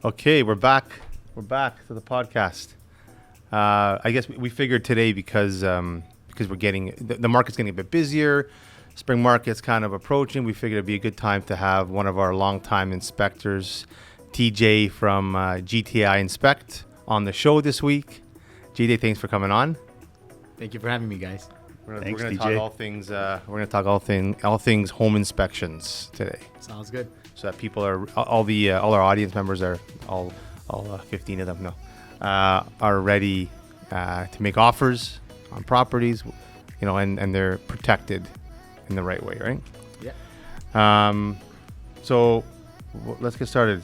Okay, we're back. We're back to the podcast. I guess we figured today because we're getting the market's getting a bit busier. Spring market's kind of approaching. We figured it'd be a good time to have one of our longtime inspectors, TJ from GTI Inspect, on the show this week. GJ, thanks for coming on. Thank you for having me, guys. We're Thanks, going to TJ. talk all things. We're going to talk all things home inspections today, Sounds good. so that people are all our audience members are all 15 of them are ready to make offers on properties, and they're protected in the right way, right? Yeah. So let's get started.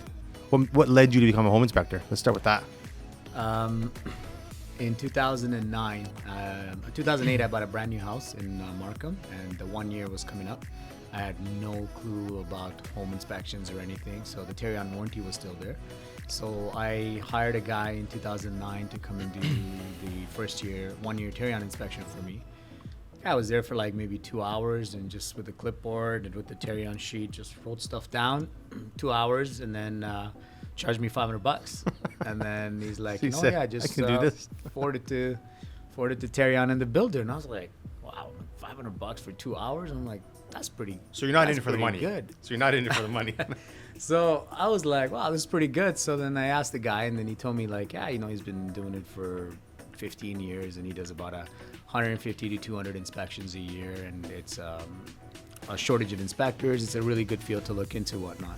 What led you to become a home inspector? Let's start with that. In 2009, 2008, I bought a brand new house in Markham, and the 1 year was coming up. I had no clue about home inspections or anything, so the Terry-on warranty was still there. So I hired a guy in 2009 to come and do the first 1 year Terry-on inspection for me. I was there for like maybe 2 hours, and just with the clipboard and with the Terry-on sheet, just wrote stuff down, 2 hours, and then charged me $500. And then he's like, So you said, yeah, just "I can do this." forward it to Terry-on and the builder. And I was like, wow, $500 for 2 hours? I'm like, that's pretty. So you're not in that's it for the pretty money. Good. So you're not in it for the money. So I was like, wow, this is pretty good. So then I asked the guy, and then he told me like, yeah, he's been doing it for 15 years, and he does about 150 to 200 inspections a year, and it's a shortage of inspectors. It's a really good field to look into, whatnot.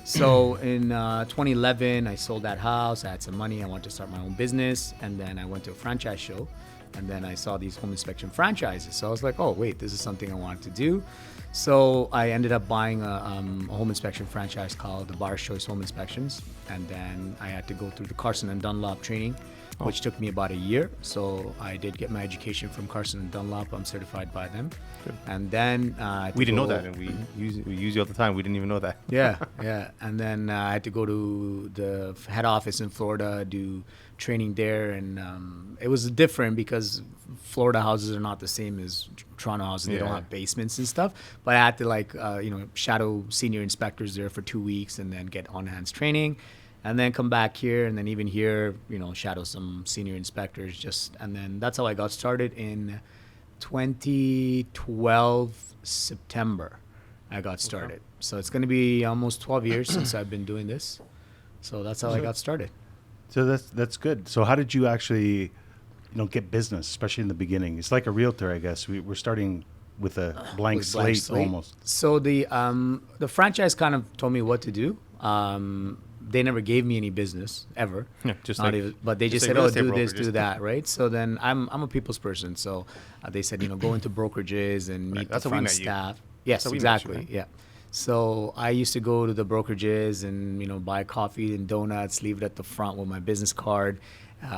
So in 2011, I sold that house. I had some money. I wanted to start my own business, and then I went to a franchise show, and then I saw these home inspection franchises. So I was like, oh wait, this is something I wanted to do. So I ended up buying a home inspection franchise called the Buyer's Choice Home Inspections, and then I had to go through the Carson and Dunlop training, which took me about a year. So I did get my education from Carson and Dunlop. I'm certified by them. Good. And then We didn't know that, and we use you all the time. We didn't even know that. yeah. And then I had to go to the head office in Florida, do training there, and it was different because Florida houses are not the same as Toronto houses. They don't Yeah. have basements and stuff. But I had to shadow senior inspectors there for 2 weeks, and then get on-hands training, and then come back here, and then even here, shadow some senior inspectors. And then that's how I got started in 2012 September. I got started. Okay. So it's going to be almost 12 years since I've been doing this. So that's how I got started. So that's good. So how did you actually, get business, especially in the beginning? It's like a realtor, I guess. We're starting with a blank slate almost. So the franchise kind of told me what to do. They never gave me any business ever. Yeah, But they just said, real "Oh, estate do this, brokerages." do that," right? So then I'm a people's person. So they said, go into brokerages and meet That's the how we front met you. staff. Yes, how we met you, exactly. right? Yeah. So I used to go to the brokerages and buy coffee and donuts, leave it at the front with my business card.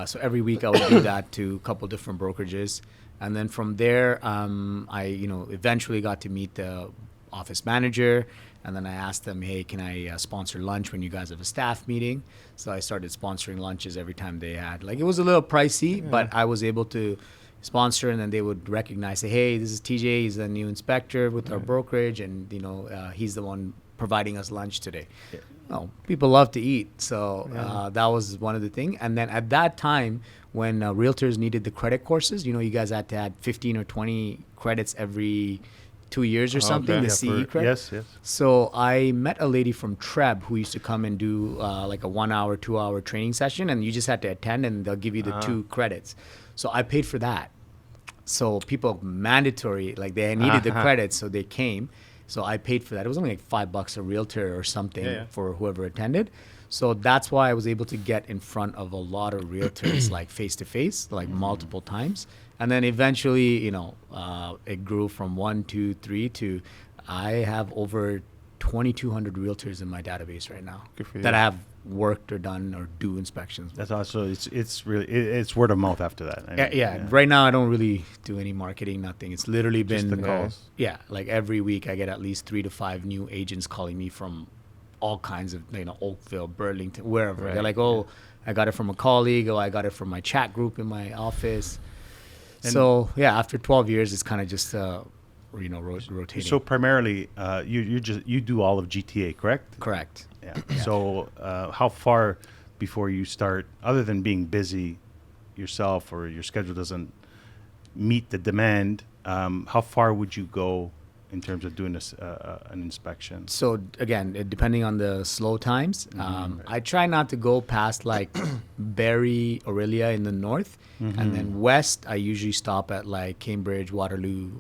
So every week I would do that to a couple different brokerages, and then from there I eventually got to meet the office manager. And then I asked them, hey, can I sponsor lunch when you guys have a staff meeting? So I started sponsoring lunches every time they had. It was a little pricey, but I was able to sponsor, and then they would recognize, say, hey, this is TJ. He's the new inspector with our brokerage, and he's the one providing us lunch today. Yeah. Oh, people love to eat, so that was one of the things. And then at that time, when realtors needed the credit courses, you guys had to add 15 or 20 credits every 2 years or something, okay. the CE credit. Yes. So I met a lady from Treb who used to come and do like a 1 hour, 2 hour training session, and you just had to attend, and they'll give you the 2 credits. So I paid for that. So people mandatory, they needed the credits, so they came. So I paid for that. It was only like $5 a realtor or something for whoever attended. So that's why I was able to get in front of a lot of realtors, face to face, multiple times. And then eventually, it grew from 1, 2, 3 to I have over 2,200 realtors in my database right now that I have worked or done or do inspections with. That's also it's really it's word of mouth after that. I mean, Yeah. Right now I don't really do any marketing, nothing. It's literally been the calls. Yeah, every week I get at least 3 to 5 new agents calling me from all kinds of Oakville, Burlington, wherever. Right. They're like, oh, I got it from a colleague, or I got it from my chat group in my office. And so yeah, after 12 years, it's kind of just rotating. So primarily, you do all of GTA, correct? Correct. Yeah. So how far before you start, other than being busy yourself or your schedule doesn't meet the demand, how far would you go in terms of doing this, an inspection? So again, depending on the slow times, I try not to go past like Barrie, Aurelia in the north, and then west. I usually stop at like Cambridge, Waterloo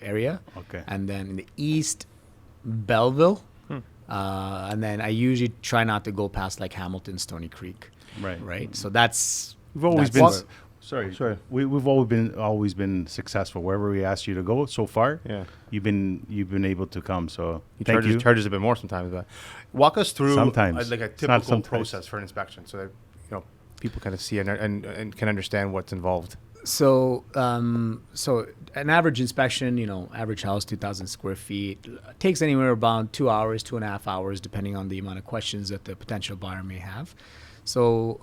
area, Okay. and then in the east, Belleville, and then I usually try not to go past like Hamilton, Stony Creek. Right. Right. So that's We've always that's been. where- Sorry. We've always been successful wherever we asked you to go so far. Yeah. You've been able to come. So He thank you. charges a bit more sometimes. But walk us through Sometimes. like a It's not typical sometimes. process for an inspection, so that people kind of see and can understand what's involved. So, so an average inspection, average house, 2,000 square feet, takes anywhere about 2 hours, 2.5 hours, depending on the amount of questions that the potential buyer may have. So,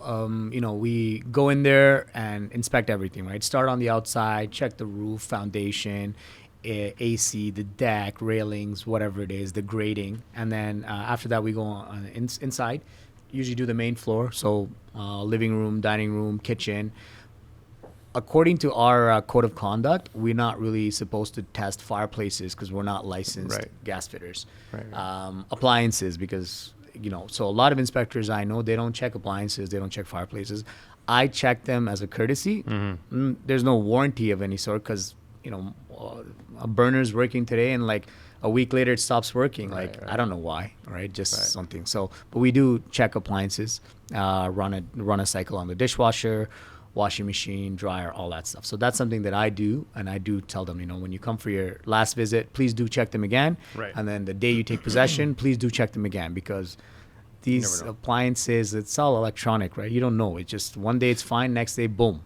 we go in there and inspect everything, right? Start on the outside, check the roof, foundation, AC, the deck, railings, whatever it is, the grading. And then after that, we go on inside, usually do the main floor. So, living room, dining room, kitchen. According to our code of conduct, we're not really supposed to test fireplaces because we're not licensed gas fitters. Right. Appliances, because so a lot of inspectors I know, they don't check appliances, they don't check fireplaces. I check them as a courtesy. There's no warranty of any sort because a burner's working today and like a week later it stops working. Right. I don't know why, right? Just something. So, but we do check appliances, run a cycle on the dishwasher, washing machine, dryer, all that stuff. So that's something that I do, and I do tell them, when you come for your last visit, please do check them again. Right. And then the day you take possession, please do check them again because these know. appliances, it's all electronic, right? You don't know. It's just one day it's fine, next day, boom,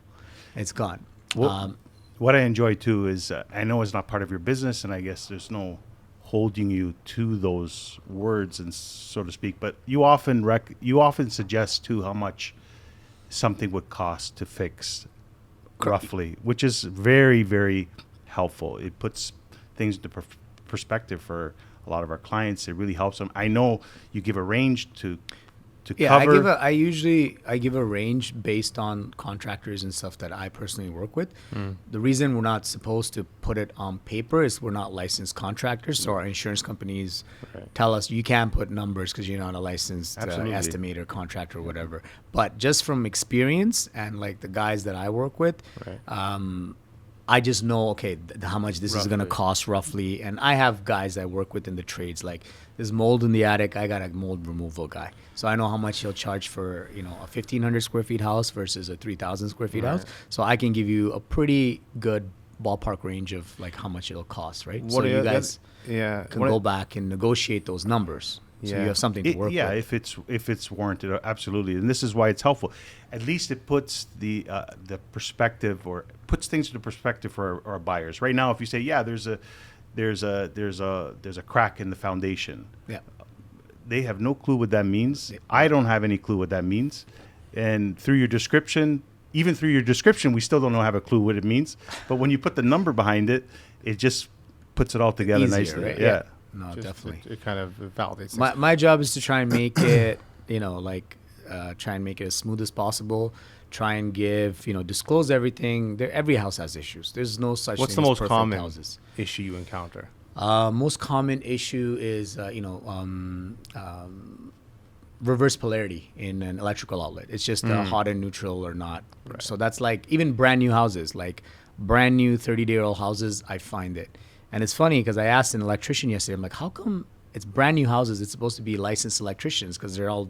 it's gone. Well, what I enjoy too is I know it's not part of your business, and I guess there's no holding you to those words, and so to speak. But you often suggest too how much something would cost to fix, roughly, which is very, very helpful. It puts things into perspective for a lot of our clients. It really helps them. I know you give a range to cover. I give a range based on contractors and stuff that I personally work with. The reason we're not supposed to put it on paper is we're not licensed contractors, so our insurance companies tell us you can't put numbers because you're not a licensed estimator, contractor, or whatever. But just from experience and like the guys that I work with, I just know, how much this is going to cost roughly. And I have guys I work with in the trades. Like there's mold in the attic. I got a mold removal guy. So I know how much he'll charge for, a 1,500 square feet house versus a 3,000 square feet house. So I can give you a pretty good ballpark range of like how much it'll cost, right? So you guys can go back and negotiate those numbers. So you have something to work with. If it's warranted, absolutely. And this is why it's helpful. At least it puts the perspective, or puts things into perspective for our buyers. Right now, if you say, there's a crack in the foundation. Yeah. They have no clue what that means. I don't have any clue what that means. And through your description, we still don't have a clue what it means. But when you put the number behind it, it just puts it all together Easier, nicely. right? Yeah. No, definitely. It kind of validates. My job is to try and make it, try and make it as smooth as possible. Try and give, disclose everything. Every house has issues. There's no such What's thing the as most perfect common houses. issue you encounter? Most common issue is, reverse polarity in an electrical outlet. It's just hot and neutral or not. Right. So that's like even brand new houses, like brand new 30-day-old houses, I find it. And it's funny because I asked an electrician yesterday, I'm like, how come it's brand new houses? It's supposed to be licensed electricians because they're all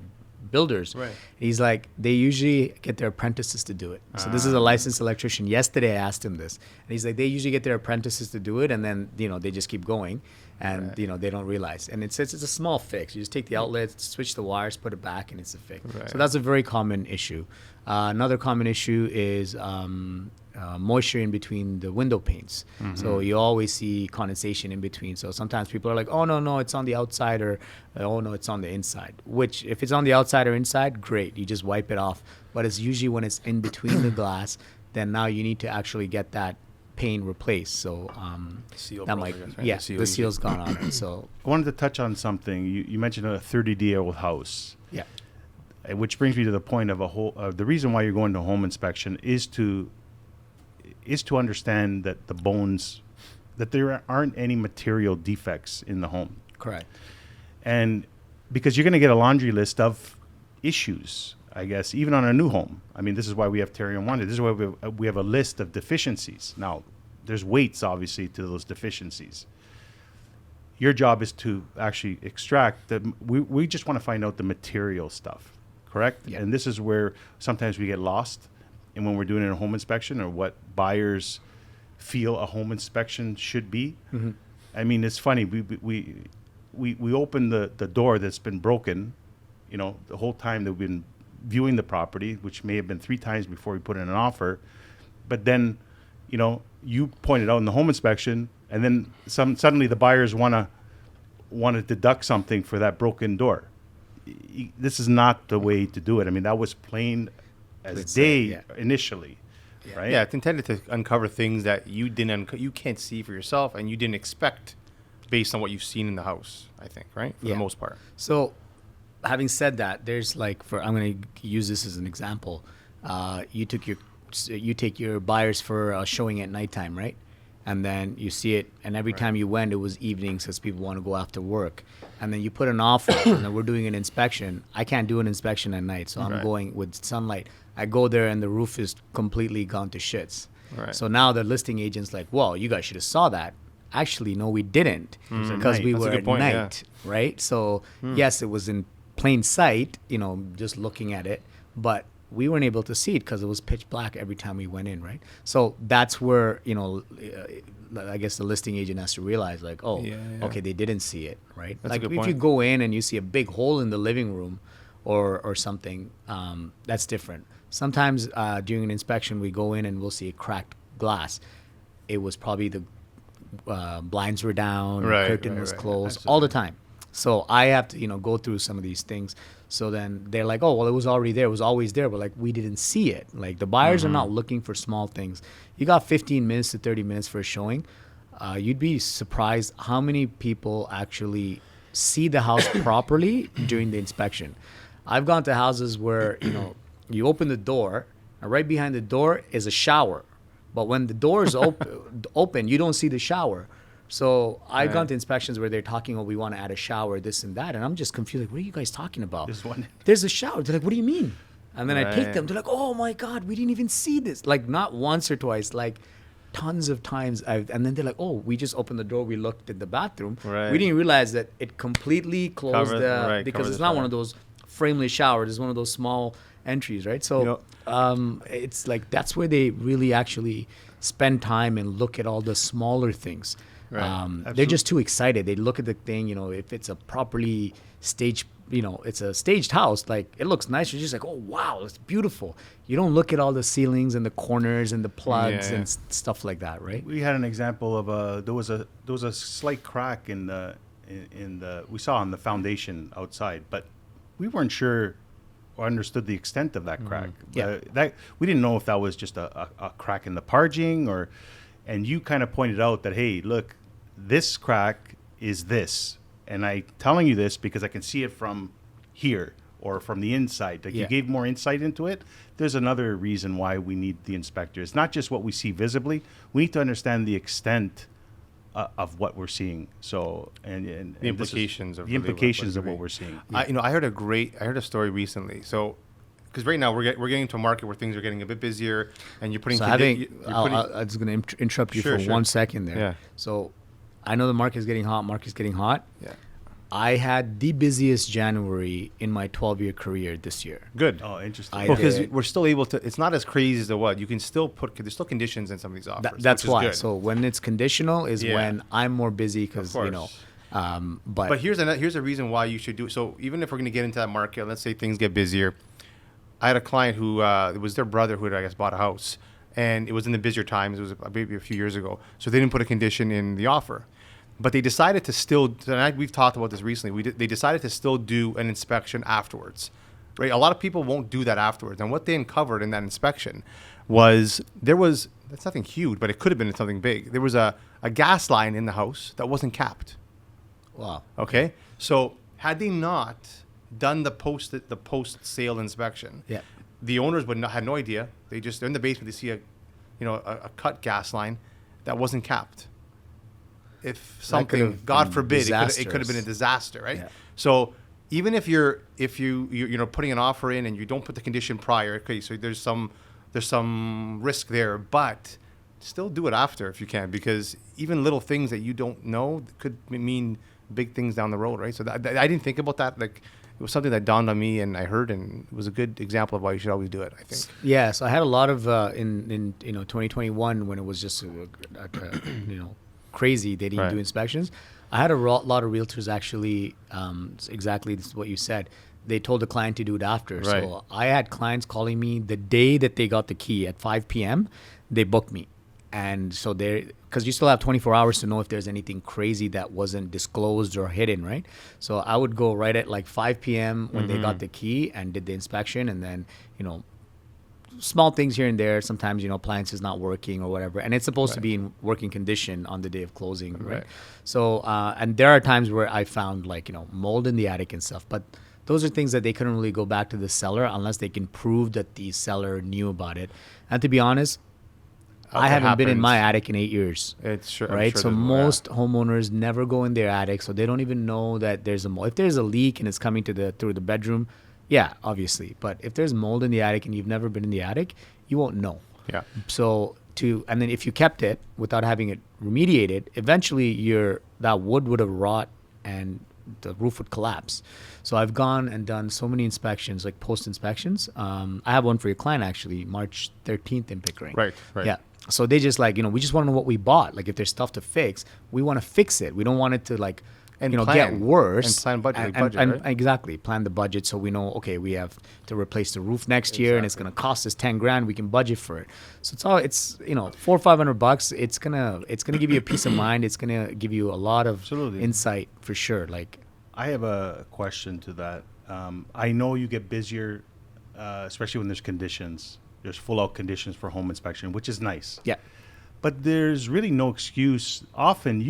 builders. Right. He's like, they usually get their apprentices to do it. So this is a licensed electrician. Yesterday I asked him this. And he's like, they usually get their apprentices to do it and then, they just keep going and, they don't realize. And it's a small fix. You just take the outlet, switch the wires, put it back, and it's a fix. Right. So that's a very common issue. Another common issue is moisture in between the window panes. So you always see condensation in between. So sometimes people are like, oh, no, it's on the outside, or oh, no, it's on the inside. Which, if it's on the outside or inside, great. You just wipe it off. But it's usually when it's in between the glass, then now you need to actually get that paint replaced. So Seal that broke, might, I guess, right? yeah, The seal the usually- seal's gone on it. So I wanted to touch on something. You mentioned a 30-day-old house. yeah, Which brings me to the point of the reason why you're going to home inspection is to understand that that there aren't any material defects in the home, correct. and because you're going to get a laundry list of issues, I guess, even on a new home. I mean, this is why we have Terry and Wanda. This is why we have a list of deficiencies. Now, there's weights obviously to those deficiencies. Your job is to actually extract we just want to find out the material stuff. Correct? Yeah. And this is where sometimes we get lost in when we're doing a home inspection or what buyers feel a home inspection should be. Mm-hmm. I mean, it's funny. We open the door that's been broken, the whole time that we've been viewing the property, which may have been 3 times before we put in an offer. But then, you pointed out in the home inspection, and then suddenly the buyers want to deduct something for that broken door. This is not the way to do it. I mean, that was plain as Let's day say, yeah. initially, right? Yeah, it's intended to uncover things that you you can't see for yourself and you didn't expect based on what you've seen in the house, I think, right? For Yeah. the most part. So, having said that, there's I'm going to use this as an example. You take your buyers for a showing at nighttime, right? And then you see it, and every time you went, it was evenings because people want to go after work. And then you put an offer, and then we're doing an inspection. I can't do an inspection at night, so I'm Right. going with sunlight. I go there, and the roof is completely gone to shits. Right. So now the listing agent's like, "Well, you guys should have saw that." Actually, no, we didn't, because night. we That's a were good at point, yeah. night, right? So yes, it was in plain sight, just looking at it, but we weren't able to see it because it was pitch black every time we went in, right? So that's where I guess the listing agent has to realize, like, oh, Yeah, yeah. okay, they didn't see it, right? That's a Like good if you point. go in and you see a big hole in the living room, or something, that's different. Sometimes during an inspection, we go in and we'll see a cracked glass. It was probably the blinds were down, Right, curtain right, was right. closed, all the time. So I have to, go through some of these things. So then they're like, oh, well, it was already there. It was always there. But like, we didn't see it. Like the buyers are not looking for small things. You got 15 minutes to 30 minutes for a showing. You'd be surprised how many people actually see the house properly during the inspection. I've gone to houses where, you open the door and right behind the door is a shower. But when the door is open, you don't see the shower. So I've Right. gone to inspections where they're talking, oh, we want to add a shower, this and that. And I'm just confused. Like, what are you guys talking about? There's one. There's a shower. They're like, what do you mean? And then I take Right. them. They're like, oh, my God, we didn't even see this. Like, not once or twice, like tons of times. And then they're like, oh, we just opened the door. We looked at the bathroom. Right. We didn't realize that it completely closed Cover because the it's not one shower. of those frameless showers. It's one of those small entries, right? So it's like that's where they really actually spend time and look at all the smaller things. Right. They're just too excited. They look at the thing, if it's a properly staged, it's a staged house, like it looks nice. You're just like, oh, wow, it's beautiful. You don't look at all the ceilings and the corners and the plugs Yeah, and yeah. stuff like that, right? We had an example of there was a slight crack in the we saw on the foundation outside, but we weren't sure or understood the extent of that crack. Yeah. That we didn't know if that was just a crack in the parging and you kind of pointed out that, hey, look, this crack is this, and I telling you this because I can see it from here or from the inside. Like Yeah. you gave more insight into it. There's another reason why we need the inspector. It's not just what we see visibly. We need to understand the extent of what we're seeing. So and The this is- implications of the really implications what of we what read. we're seeing. I heard a story recently. So, because right now we're getting to a market where things are getting a bit busier, and you're putting. So I'm just going to interrupt you Sure, for sure. 1 second there. Yeah. So I know the market's getting hot. Yeah. I had the busiest January in my 12-year career this year. Good. Oh, interesting. I Because did. we're still able to. It's not as crazy as the what. You can still there's still conditions in some of these offers. That's which is why. good. So when it's conditional is Yeah. when I'm more busy because, Of course. but here's a reason why you should do it. So even if we're going to get into that market, let's say things get busier. I had a client who it was their brother who had, I guess, bought a house, and it was in the busier times. It was maybe a few years ago, so they didn't put a condition in the offer. But they decided to still. And we've talked about this recently. They decided to still do an inspection afterwards, right? A lot of people won't do that afterwards. And what they uncovered in that inspection was there was That's nothing huge, but it could have been something big. There was a gas line in the house that wasn't capped. Wow. Okay, so had they not done the post sale inspection, Yeah. the owners had no idea. They're in the basement. They see a cut gas line that wasn't capped. If something, have God been forbid, it could have been a disaster, right? Yeah. So even if you're putting an offer in and you don't put the condition prior, okay, so there's some risk there, but still do it after if you can, because even little things that you don't know could mean big things down the road, right? So I didn't think about that. Like, it was something that dawned on me, and I heard, and it was a good example of why you should always do it, I think. Yeah, so I had a lot of in 2021 when it was just crazy. They didn't Right. do inspections. I had a lot of realtors actually exactly this is what you said. They told the client to do it after. Right. So I had clients calling me the day that they got the key at 5 p.m. They booked me, and so because you still have 24 hours to know if there's anything crazy that wasn't disclosed or hidden, right? So I would go right at like 5 p.m. when they got the key and did the inspection, and then small things here and there. Sometimes, appliance is not working or whatever, and it's supposed to be in working condition on the day of closing, right? Right. So, and there are times where I found mold in the attic and stuff, but those are things that they couldn't really go back to the seller unless they can prove that the seller knew about it. And to be honest, I haven't been in my attic in 8 years. It's sure, I'm right? sure So there's- most homeowners never go in their attic, so they don't even know that there's a mold. If there's a leak and it's coming through the bedroom, yeah, obviously. But if there's mold in the attic and you've never been in the attic, you won't know. Yeah. So and then if you kept it without having it remediated, eventually that wood would have rot and the roof would collapse. So I've gone and done so many inspections, like post inspections. I have one for your client actually, March 13th in Pickering. Right. Yeah. So they just we just want to know what we bought. Like if there's stuff to fix, we want to fix it. We don't want it to And get plan. worse. And plan budget, and right? exactly, plan the budget so we know, okay, we have to replace the roof next year and it's going to cost us 10 grand. We can budget for it. So it's $400 or $500. It's going to give you a peace of mind. It's going to give you a lot of Absolutely. insight for sure. I have a question to that. I know you get busier, especially when there's conditions. There's full-out conditions for home inspection, which is nice. Yeah. But there's really no excuse. Often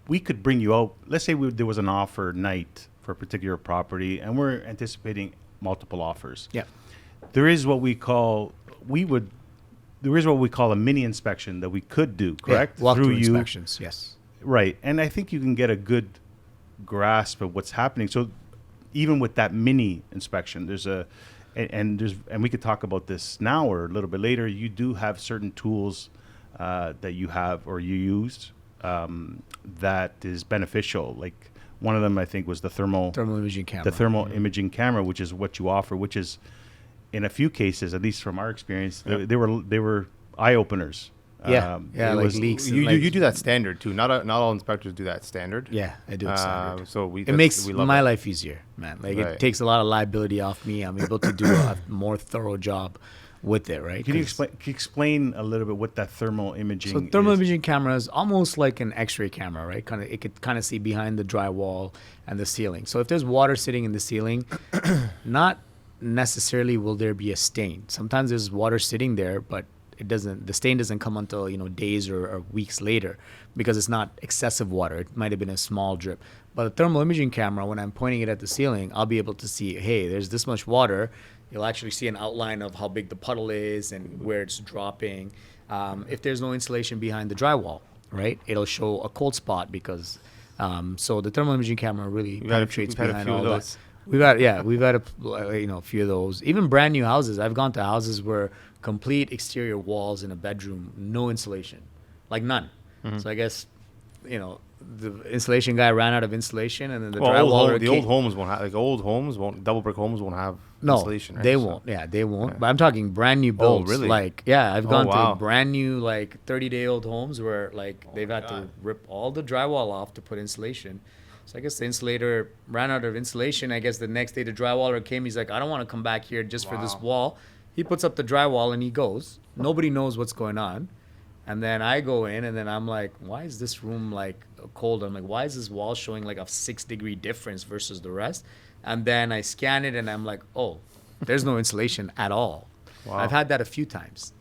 we could bring you out. Let's say there was an offer night for a particular property, and we're anticipating multiple offers. Yeah. There is what we call a mini inspection that we could do, correct? Yeah. Walkthrough Through you, inspections. Yes. right? And I think you can get a good grasp of what's happening. So even with that mini inspection, and we could talk about this now or a little bit later. You do have certain tools that you have or you used that is beneficial. Like one of them, I think, was the thermal imaging camera. The thermal imaging camera, which is what you offer, which is in a few cases, at least from our experience, they were eye openers. Yeah, it like was- leaks. You do that standard too. Not all inspectors do that standard. Yeah, I do it standard. So It makes we love my it. life easier, man. Like Right. it takes a lot of liability off me. I'm able to do a more thorough job with it, right? Can you 'Cause- explain a little bit what that thermal imaging? So thermal is? imaging camera is almost like an X-ray camera, right? It could kind of see behind the drywall and the ceiling. So if there's water sitting in the ceiling, not necessarily will there be a stain. Sometimes there's water sitting there, but the stain doesn't come until days or weeks later because it's not excessive water. It might have been a small drip. But a thermal imaging camera, when I'm pointing it at the ceiling, I'll be able to see, hey, there's this much water. You'll actually see an outline of how big the puddle is and where it's dropping. If there's no insulation behind the drywall, right, it'll show a cold spot because so the thermal imaging camera really penetrates we've had a behind few of all that. those. We've had a few of those. Even brand new houses. I've gone to houses where complete exterior walls in a bedroom, no insulation, like none. So I guess the insulation guy ran out of insulation, and then the drywaller. Old homes won't have double brick homes won't have No, insulation. Right? they So- won't. Yeah, they won't. Yeah. But I'm talking brand new builds. really? I've gone wow. to brand new 30-day-old homes where they've had to rip all the drywall off to put insulation. So I guess the insulator ran out of insulation. I guess the next day the drywaller came. He's like, I don't want to come back here just for this wall. He puts up the drywall and he goes. Nobody knows what's going on. And then I go in and then I'm like, why is this room cold? I'm like, why is this wall showing a 6-degree difference versus the rest? And then I scan it and I'm like, oh, there's no insulation at all. Wow. I've had that a few times.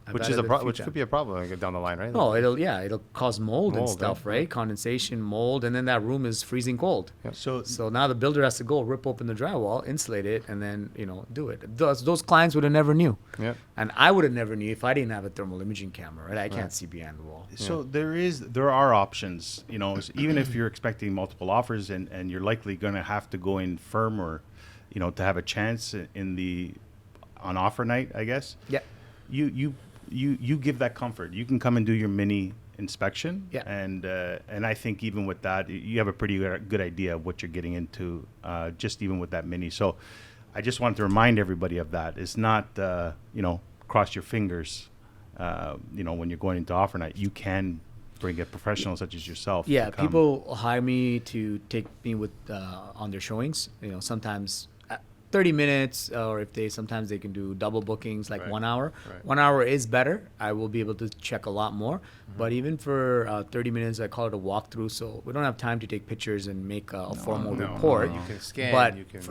I've Which added is it few which times. could be a problem like, down the line, right? No, it'll cause mold and Mold, stuff, yeah. right? Condensation, mold, and then that room is freezing cold. So So now the builder has to go rip open the drywall, insulate it, and then do it. Those clients would have never knew, Yeah. and I would have never knew if I didn't have a thermal imaging camera, right? I can't see behind the wall. So there are options, even if you're expecting multiple offers and you're likely going to have to go in firm or, to have a chance on offer night, I guess. Yeah. You give that comfort. You can come and do your mini inspection. Yeah. And I think even with that, you have a pretty good idea of what you're getting into, just even with that mini. So I just wanted to remind everybody of that. It's not, cross your fingers. When you're going into offer night, you can bring a professional such as yourself. Yeah, to come. people hire me to take me with on their showings. Sometimes 30 minutes, or if sometimes they can do double bookings, like Right. 1 hour. Right. 1 hour is better. I will be able to check a lot more. But even for 30 minutes, I call it a walkthrough. So we don't have time to take pictures and make a formal report. You can scan. But you can,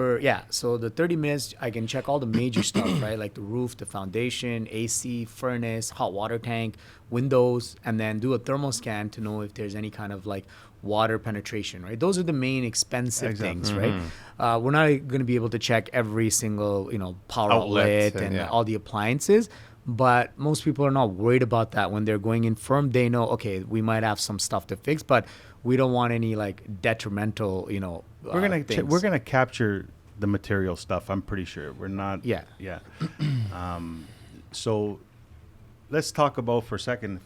so the 30 minutes, I can check all the major stuff, right? Like the roof, the foundation, AC, furnace, hot water tank, windows, and then do a thermal scan to know if there's any kind of like water penetration, right? Those are the main expensive Exactly. things, right? We're not going to be able to check every single, power Outlet, outlet and yeah. all the appliances. But most people are not worried about that when they're going in firm. They know, okay, we might have some stuff to fix, but we don't want any like detrimental, things. We're gonna capture the material stuff. I'm pretty sure we're not. Yeah. Yeah. So let's talk about for a second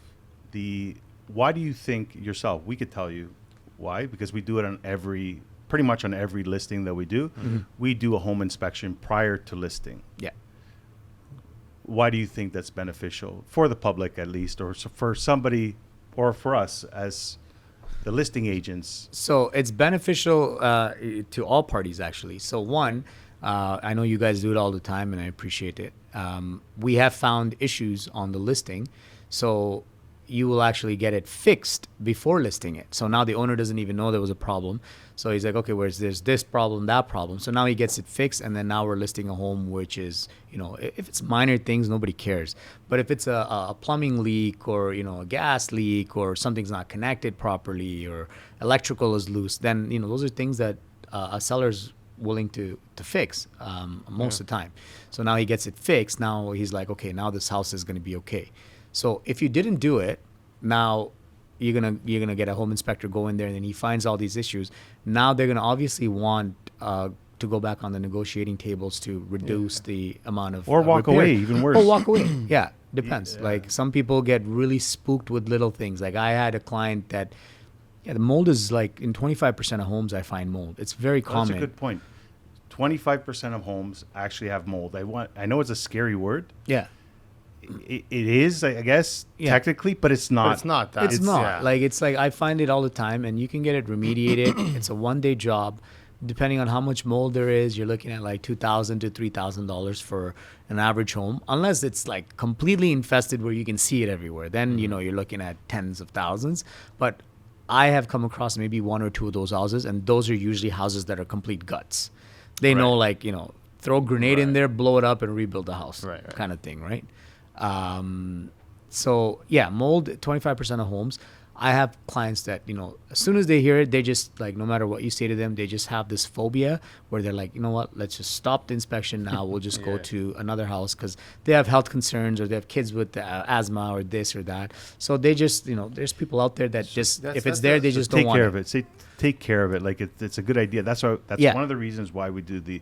why do you think yourself? We could tell you why, because we do it pretty much on every listing that we do. We do a home inspection prior to listing. Yeah. Why do you think that's beneficial for the public, at least, or for somebody, or for us as the listing agents? So it's beneficial to all parties, actually. So one, I know you guys do it all the time, and I appreciate it. We have found issues on the listing, so you will actually get it fixed before listing it. So now the owner doesn't even know there was a problem. So he's like, okay, there's this problem, that problem. So now he gets it fixed, and then now we're listing a home, which is, if it's minor things, nobody cares. But if it's a plumbing leak or, a gas leak or something's not connected properly or electrical is loose, then, those are things that a seller's willing to fix most of the time. So now he gets it fixed. Now he's like, okay, now this house is going to be okay. So if you didn't do it, now you're gonna get a home inspector go in there, and then he finds all these issues. Now they're gonna obviously want to go back on the negotiating tables to reduce the amount of Or walk repair. away, even worse. Or walk away. Yeah, depends. Like some people get really spooked with little things. Like I had a client that, the mold is like in 25% of homes I find mold. It's very common. That's a good point. 25% of homes actually have mold. I know it's a scary word. Yeah. It is, I guess, Yeah. technically, but it's not. But it's not that. It's not. yeah. It's like I find it all the time, and you can get it remediated. It's a one-day job. Depending on how much mold there is, you're looking at like $2,000 to $3,000 for an average home, unless it's like completely infested where you can see it everywhere. Then you're looking at tens of thousands. But I have come across maybe one or two of those houses, and those are usually houses that are complete guts. They know, like, throw a grenade in Right. there, blow it up, and rebuild the house, Right. kind of thing, right? So yeah, mold, 25% of homes. I have clients that, as soon as they hear it, they just like, no matter what you say to them, they just have this phobia where they're like, you know what, let's just stop the inspection now. We'll just go Yeah. to another house because they have health concerns or they have kids with asthma or this or that. So they just, there's people out there that just, That's- if it's that's there, the- they just don't Take want care it. of it. Say, take care of it. Like it's a good idea. That's Yeah. one of the reasons why we do the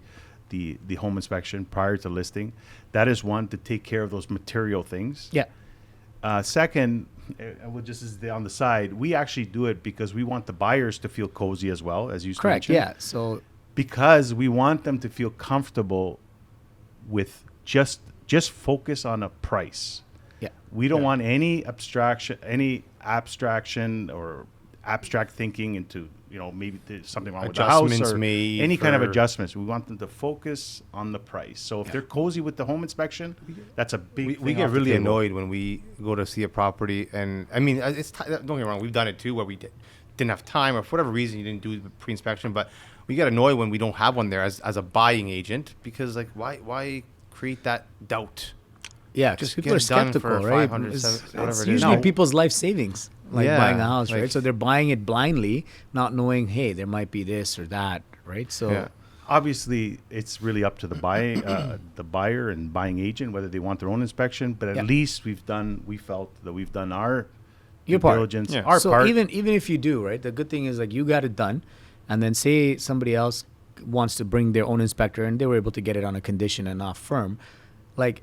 home inspection prior to listing. That is one, to take care of those material things. Yeah. Second, just as on the side, we actually do it because we want the buyers to feel cozy as well, as you Correct. mentioned. Yeah. So Because we want them to feel comfortable with just focus on a price. yeah. We don't want any abstraction or abstract thinking into, maybe there's something wrong with the house Adjustments or made any kind of for- adjustments. We want them to focus on the price. So if they're cozy with the home inspection, that's a big we thing get off the really table. annoyed when we go to see a property, and I mean, don't get me wrong, we've done it too, where we didn't have time or for whatever reason you didn't do the pre-inspection, but we get annoyed when we don't have one there as a buying agent, because like why create that doubt? Yeah, because Just people get are it done skeptical, for right? 500, whatever It's it is. usually No. people's life savings, like Yeah, buying a house, like- right? So they're buying it blindly, not knowing, hey, there might be this or that, right? So Yeah. Obviously, it's really up to the buyer and buying agent whether they want their own inspection. But at Yeah. least we felt that we've done our Your due part. diligence, Yeah. our so part. even if you do, right, the good thing is like you got it done, and then say somebody else wants to bring their own inspector and they were able to get it on a condition and not firm, like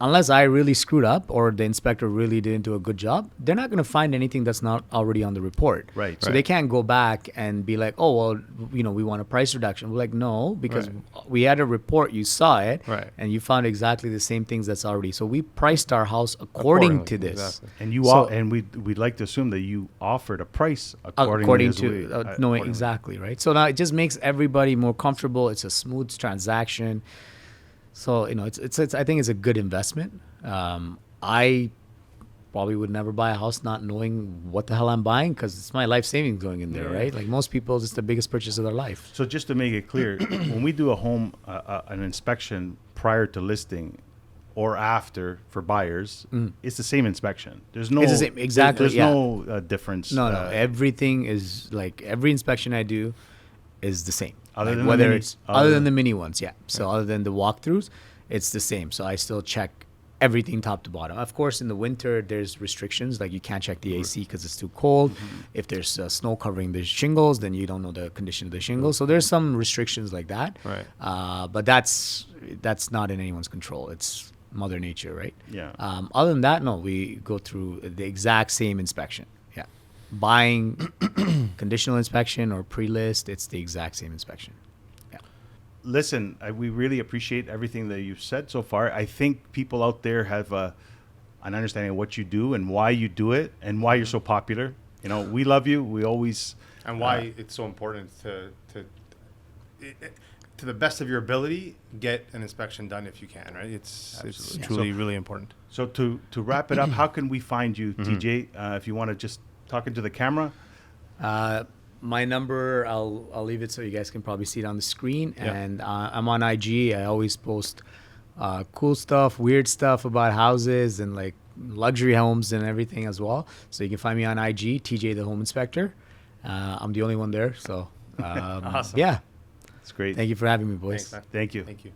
unless I really screwed up or the inspector really didn't do a good job, they're not going to find anything that's not already on the report. Right. So Right. they can't go back and be like, oh, well, we want a price reduction. We're like, no, because Right. we had a report, you saw it, Right. and you found exactly the same things that's already. So we priced our house according to this. Exactly. And you So- all, and we'd like to assume that you offered a price according to knowing exactly, right? So now it just makes everybody more comfortable. It's a smooth transaction. So it's I think it's a good investment. I probably would never buy a house not knowing what the hell I'm buying because it's my life savings going in there, right? Like most people, it's the biggest purchase of their life. So just to make it clear, when we do a home an inspection prior to listing or after for buyers, it's the same inspection. There's no It's the same- exactly, There's yeah. no difference. No, everything is like every inspection I do is the same. Other Like, than the whether mini- it's other other than- than the mini ones, yeah. So other than the walkthroughs, it's the same. So I still check everything top to bottom. Of course, in the winter there's restrictions, like you can't check the AC because it's too cold. If there's snow covering the shingles, then you don't know the condition of the shingles. So there's some restrictions like that. Right. But that's not in anyone's control. It's Mother Nature, right? Yeah. Other than that, no, we go through the exact same inspection. Yeah. Buying conditional inspection or pre-list, it's the exact same inspection. Yeah. Listen, we really appreciate everything that you've said so far. I think people out there have an understanding of what you do and why you do it and why you're so popular. We love you. We always And why it's so important to the best of your ability, get an inspection done if you can, right? It's Absolutely. truly So- really important. So to wrap it up, how can we find you, TJ? If you want to just talk into the camera. My number, I'll leave it so you guys can probably see it on the screen. Yeah. And I'm on IG. I always post cool stuff, weird stuff about houses and like luxury homes and everything as well. So you can find me on IG, TJ the Home Inspector. I'm the only one there. So Awesome. yeah. It's great. Thank you for having me, boys. Thanks, man. Thank you. Thank you.